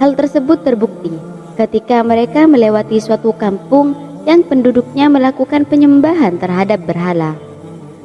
Hal tersebut terbukti ketika mereka melewati suatu kampung yang penduduknya melakukan penyembahan terhadap berhala.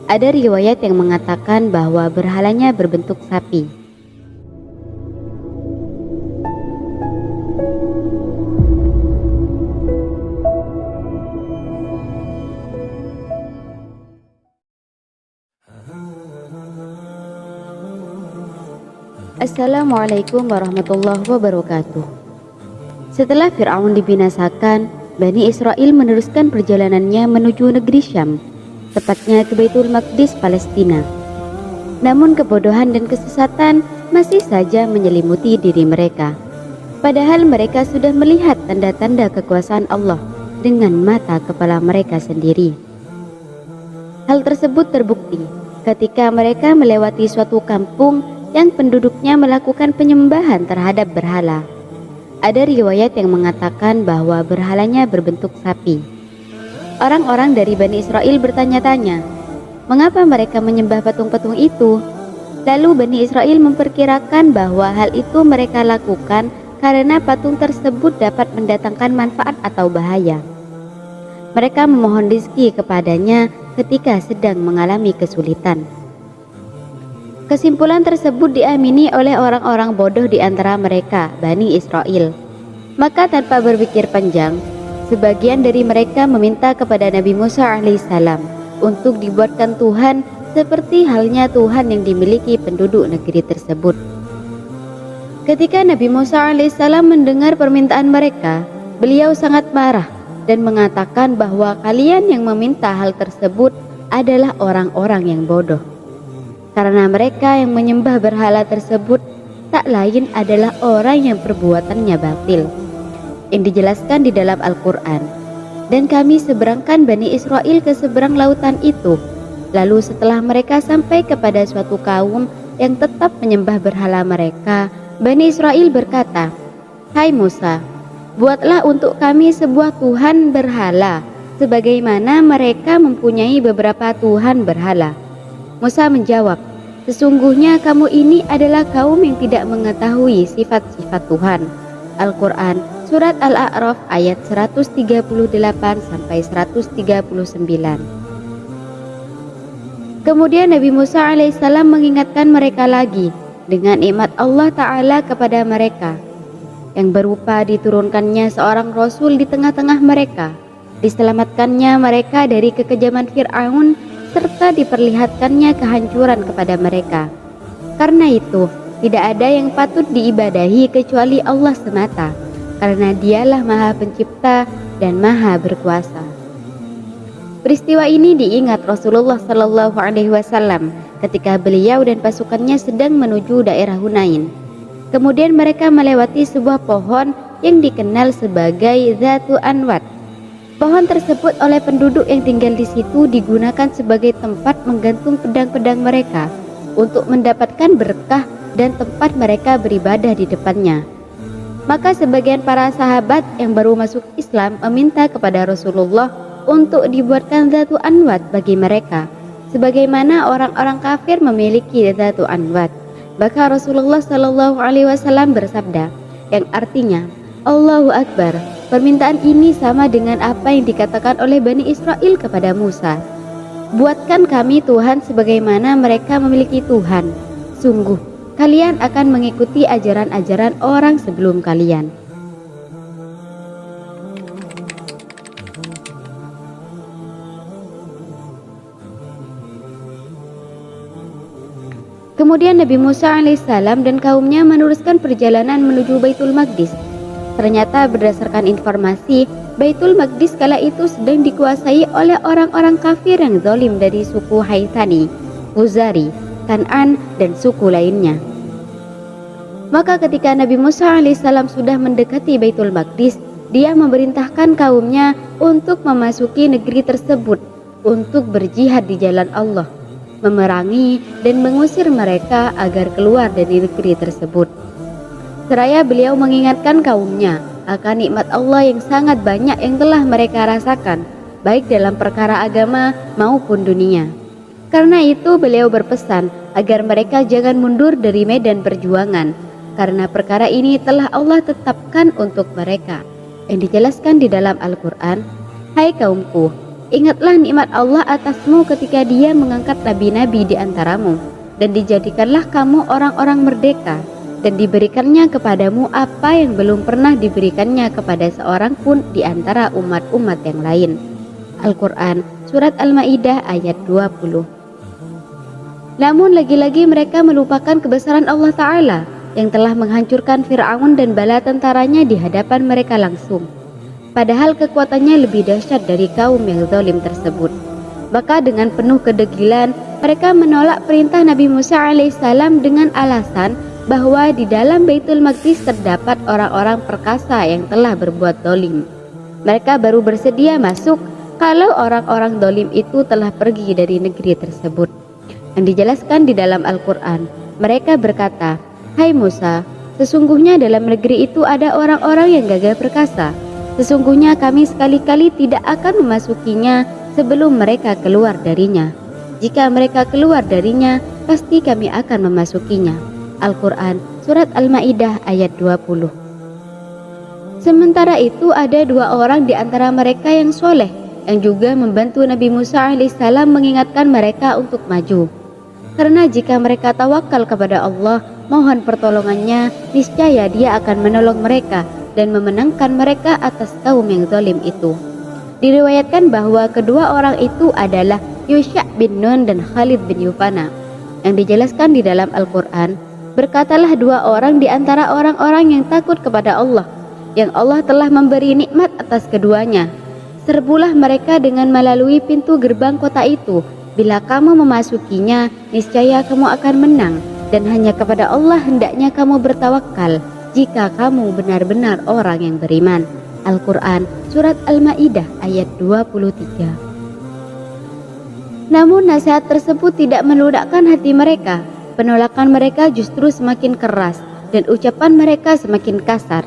Ada riwayat yang mengatakan bahwa berhalanya berbentuk sapi. Assalamualaikum warahmatullahi wabarakatuh. Setelah Fir'aun dibinasakan, Bani Israel meneruskan perjalanannya menuju negeri Syam, tepatnya ke Baitul Maqdis, Palestina. Namun kebodohan dan kesesatan masih saja menyelimuti diri mereka. Padahal mereka sudah melihat tanda-tanda kekuasaan Allah dengan mata kepala mereka sendiri. Hal tersebut terbukti ketika mereka melewati suatu kampung yang penduduknya melakukan penyembahan terhadap berhala. Ada riwayat yang mengatakan bahwa berhalanya berbentuk sapi. Orang-orang dari Bani Israel bertanya-tanya, mengapa mereka menyembah patung-patung itu? Lalu Bani Israel memperkirakan bahwa hal itu mereka lakukan karena patung tersebut dapat mendatangkan manfaat atau bahaya. Mereka memohon rezeki kepadanya ketika sedang mengalami kesulitan. Kesimpulan tersebut diamini oleh orang-orang bodoh di antara mereka, Bani Israel. Maka tanpa berpikir panjang, sebagian dari mereka meminta kepada Nabi Musa alaihissalam untuk dibuatkan Tuhan seperti halnya Tuhan yang dimiliki penduduk negeri tersebut. Ketika Nabi Musa alaihissalam mendengar permintaan mereka, beliau sangat marah dan mengatakan bahwa kalian yang meminta hal tersebut adalah orang-orang yang bodoh. Karena mereka yang menyembah berhala tersebut tak lain adalah orang yang perbuatannya batil, yang dijelaskan di dalam Al-Quran. Dan kami seberangkan Bani Israel ke seberang lautan itu. Lalu setelah mereka sampai kepada suatu kaum yang tetap menyembah berhala mereka, Bani Israel berkata, "Hai Musa, buatlah untuk kami sebuah Tuhan berhala, sebagaimana mereka mempunyai beberapa Tuhan berhala." Musa menjawab, "Sesungguhnya kamu ini adalah kaum yang tidak mengetahui sifat-sifat Tuhan." Al-Quran Surat Al-A'raf ayat 138 sampai 139. Kemudian Nabi Musa alaihissalam mengingatkan mereka lagi dengan nikmat Allah Ta'ala kepada mereka, yang berupa diturunkannya seorang Rasul di tengah-tengah mereka, diselamatkannya mereka dari kekejaman Fir'aun, serta diperlihatkannya kehancuran kepada mereka. Karena itu, tidak ada yang patut diibadahi kecuali Allah semata, karena Dialah Maha Pencipta dan Maha Berkuasa. Peristiwa ini diingat Rasulullah Shallallahu Alaihi Wasallam ketika beliau dan pasukannya sedang menuju daerah Hunain. Kemudian mereka melewati sebuah pohon yang dikenal sebagai Zatu Anwat. Pohon tersebut oleh penduduk yang tinggal di situ digunakan sebagai tempat menggantung pedang-pedang mereka untuk mendapatkan berkah dan tempat mereka beribadah di depannya. Maka sebagian para sahabat yang baru masuk Islam meminta kepada Rasulullah untuk dibuatkan Zatu Anwat bagi mereka, sebagaimana orang-orang kafir memiliki Zatu Anwat. Maka Rasulullah Shallallahu Alaihi Wasallam bersabda, yang artinya, Allahu Akbar. Permintaan ini sama dengan apa yang dikatakan oleh Bani Israel kepada Musa. Buatkan kami Tuhan sebagaimana mereka memiliki Tuhan. Sungguh, kalian akan mengikuti ajaran-ajaran orang sebelum kalian. Kemudian Nabi Musa alaihissalam dan kaumnya meneruskan perjalanan menuju Baitul Maqdis. Ternyata berdasarkan informasi, Baitul Maqdis kala itu sedang dikuasai oleh orang-orang kafir yang zalim dari suku Haitani, Huzari, Kan'an, dan suku lainnya. Maka ketika Nabi Musa alaihissalam sudah mendekati Baitul Maqdis, dia memerintahkan kaumnya untuk memasuki negeri tersebut untuk berjihad di jalan Allah, memerangi dan mengusir mereka agar keluar dari negeri tersebut. Seraya beliau mengingatkan kaumnya akan nikmat Allah yang sangat banyak yang telah mereka rasakan, baik dalam perkara agama maupun dunia. Karena itu beliau berpesan agar mereka jangan mundur dari medan perjuangan, karena perkara ini telah Allah tetapkan untuk mereka. Yang dijelaskan di dalam Al-Quran, hai kaumku, ingatlah nikmat Allah atasmu ketika Dia mengangkat nabi-nabi di antaramu, dan dijadikanlah kamu orang-orang merdeka, dan diberikannya kepadamu apa yang belum pernah diberikannya kepada seorang pun di antara umat-umat yang lain. Al-Quran, Surat Al-Ma'idah ayat 20. Namun lagi-lagi mereka melupakan kebesaran Allah Ta'ala yang telah menghancurkan Fir'aun dan bala tentaranya di hadapan mereka langsung. Padahal kekuatannya lebih dahsyat dari kaum yang zalim tersebut. Maka dengan penuh kedegilan, mereka menolak perintah Nabi Musa alaihissalam dengan alasan bahwa di dalam Baitul Maqdis terdapat orang-orang perkasa yang telah berbuat zalim. Mereka baru bersedia masuk kalau orang-orang zalim itu telah pergi dari negeri tersebut. Yang dijelaskan di dalam Al-Quran, mereka berkata, hai Musa, sesungguhnya dalam negeri itu ada orang-orang yang gagah perkasa. Sesungguhnya kami sekali-kali tidak akan memasukinya sebelum mereka keluar darinya. Jika mereka keluar darinya, pasti kami akan memasukinya. Al-Quran, Surat Al-Ma'idah ayat 20. Sementara itu ada dua orang di antara mereka yang soleh, yang juga membantu Nabi Musa alaihissalam mengingatkan mereka untuk maju. Karena jika mereka tawakal kepada Allah, mohon pertolongannya, niscaya Dia akan menolong mereka dan memenangkan mereka atas kaum yang zalim itu. Diriwayatkan bahwa kedua orang itu adalah Yusha bin Nun dan Khalid bin Yufana. Yang dijelaskan di dalam Al-Quran, berkatalah dua orang di antara orang-orang yang takut kepada Allah, yang Allah telah memberi nikmat atas keduanya. Serbulah mereka dengan melalui pintu gerbang kota itu. Bila kamu memasukinya, niscaya kamu akan menang, dan hanya kepada Allah hendaknya kamu bertawakal jika kamu benar-benar orang yang beriman. Al-Quran, Surat Al-Ma'idah ayat 23. Namun nasihat tersebut tidak meludakkan hati mereka. Penolakan mereka justru semakin keras, dan ucapan mereka semakin kasar.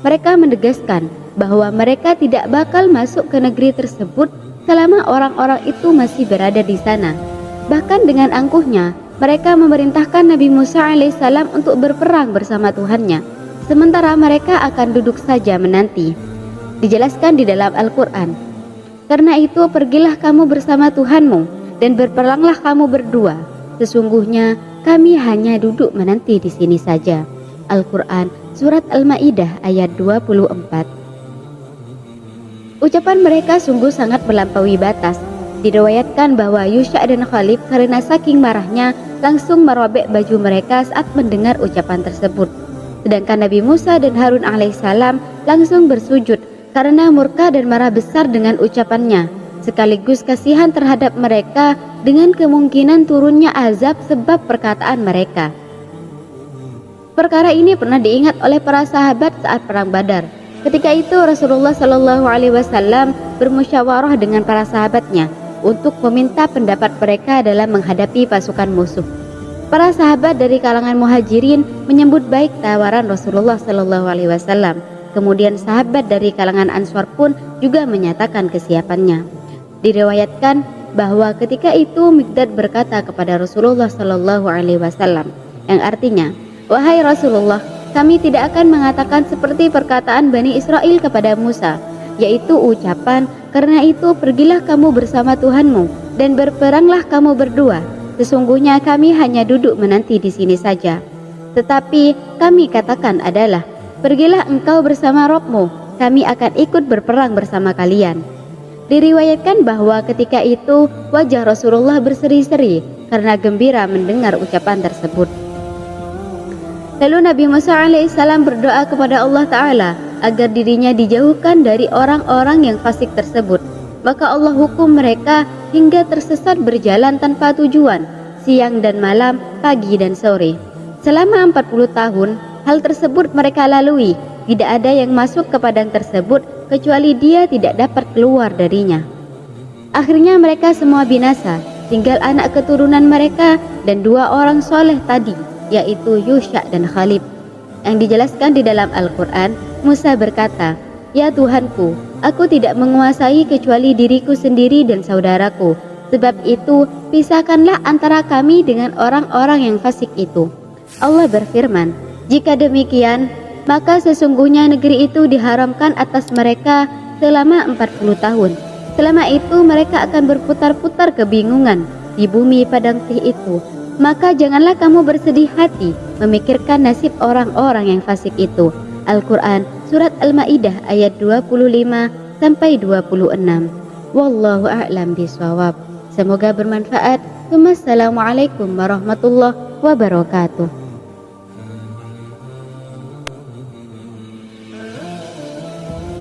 Mereka menegaskan bahwa mereka tidak bakal masuk ke negeri tersebut selama orang-orang itu masih berada di sana. Bahkan dengan angkuhnya, mereka memerintahkan Nabi Musa alaihissalam untuk berperang bersama Tuhannya, sementara mereka akan duduk saja menanti. Dijelaskan di dalam Al-Quran, karena itu pergilah kamu bersama Tuhanmu dan berperanglah kamu berdua. Sesungguhnya kami hanya duduk menanti di sini saja. Al-Quran, Surat Al-Ma'idah ayat 24. Ucapan mereka sungguh sangat melampaui batas. Diriwayatkan bahwa Yusha dan Khalid karena saking marahnya langsung merobek baju mereka saat mendengar ucapan tersebut. Sedangkan Nabi Musa dan Harun alaihissalam langsung bersujud karena murka dan marah besar dengan ucapannya, sekaligus kasihan terhadap mereka dengan kemungkinan turunnya azab sebab perkataan mereka. Perkara ini pernah diingat oleh para sahabat saat perang Badar. Ketika itu Rasulullah Shallallahu Alaihi Wasallam bermusyawarah dengan para sahabatnya untuk meminta pendapat mereka dalam menghadapi pasukan musuh. Para sahabat dari kalangan Muhajirin menyambut baik tawaran Rasulullah Shallallahu Alaihi Wasallam. Kemudian sahabat dari kalangan Ansor pun juga menyatakan kesiapannya. Diriwayatkan bahwa ketika itu Miqdad berkata kepada Rasulullah Shallallahu Alaihi Wasallam, yang artinya, wahai Rasulullah, kami tidak akan mengatakan seperti perkataan Bani Israel kepada Musa, yaitu ucapan, karena itu pergilah kamu bersama Tuhanmu dan berperanglah kamu berdua. Sesungguhnya kami hanya duduk menanti di sini saja. Tetapi kami katakan adalah, pergilah engkau bersama Rabb-Mu, kami akan ikut berperang bersama kalian. Diriwayatkan bahwa ketika itu wajah Rasulullah berseri-seri karena gembira mendengar ucapan tersebut. Lalu Nabi Musa alaihissalam berdoa kepada Allah Ta'ala agar dirinya dijauhkan dari orang-orang yang fasik tersebut. Maka Allah hukum mereka hingga tersesat berjalan tanpa tujuan, siang dan malam, pagi dan sore. Selama 40 tahun, hal tersebut mereka lalui. Tidak ada yang masuk ke padang tersebut kecuali dia tidak dapat keluar darinya. Akhirnya mereka semua binasa, tinggal anak keturunan mereka dan dua orang soleh tadi, yaitu Yusha dan Khalid. Yang dijelaskan di dalam Al-Quran, Musa berkata, ya Tuhanku, aku tidak menguasai kecuali diriku sendiri dan saudaraku. Sebab itu, pisahkanlah antara kami dengan orang-orang yang fasik itu. Allah berfirman, Jika demikian, maka sesungguhnya negeri itu diharamkan atas mereka selama 40 tahun. Selama itu mereka akan berputar-putar kebingungan di bumi padang tih itu. Maka janganlah kamu bersedih hati memikirkan nasib orang-orang yang fasik itu. Al-Quran Surat Al-Ma'idah ayat 25 sampai 26. Wallahu a'lam bishawab. Semoga bermanfaat. Wassalamualaikum warahmatullahi wabarakatuh.